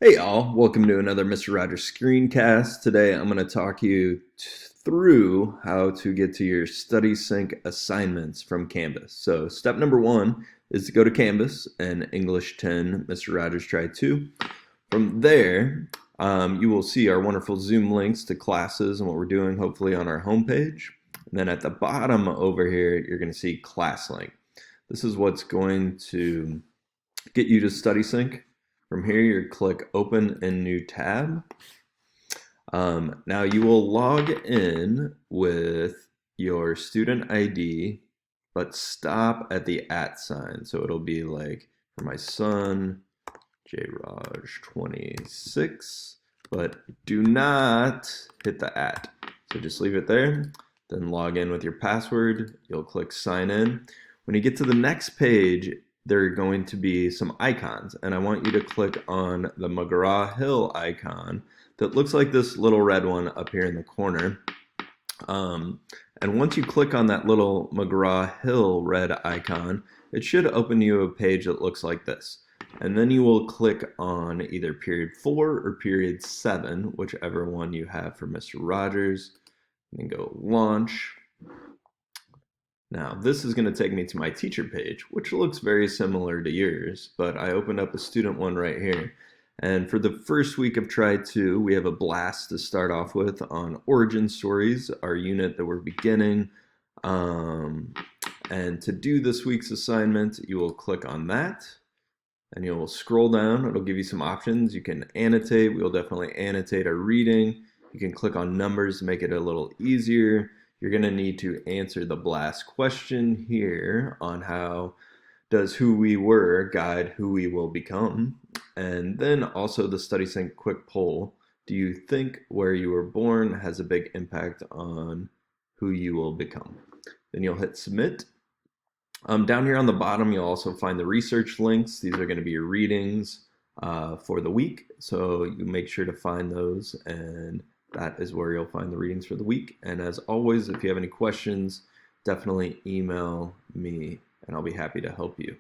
Hey y'all, welcome to another Mr. Rogers screencast. Today I'm going to talk you through how to get to your StudySync assignments from Canvas. So step number one is to go to Canvas and English 10, Mr. Rogers try 2. From there, you will see our wonderful Zoom links to classes and what we're doing hopefully on our homepage. And then at the bottom over here, you're going to see class link. This is what's going to get you to StudySync. From here, you click Open in New Tab. Now you will log in with your student ID, but stop at the @ sign. So it'll be like, for my son, JRaj26, but do not hit the @ So just leave it there, then log in with your password. You'll click Sign In. When you get to the next page, there are going to be some icons, and I want you to click on the McGraw-Hill icon that looks like this little red one up here in the corner. And once you click on that little McGraw-Hill red icon, it should open you a page that looks like this. And then you will click on either period 4 or period 7, whichever one you have for Mr. Rogers, and then go Launch. Now, this is going to take me to my teacher page, which looks very similar to yours, but I opened up a student one right here. And for the first week of Try 2, we have a blast to start off with on Origin Stories, our unit that we're beginning. And to do this week's assignment, you will click on that, and you'll scroll down. It'll give you some options. You can annotate. We'll definitely annotate our reading. You can click on numbers to make it a little easier. You're going to need to answer the blast question here on how does who we were guide who we will become. And then also the StudySync quick poll. Do you think where you were born has a big impact on who you will become? Then you'll hit submit. Down here on the bottom, you'll also find the research links. These are going to be your readings for the week. So you make sure to find those, and that is where you'll find the readings for the week. And as always, if you have any questions, definitely email me and I'll be happy to help you.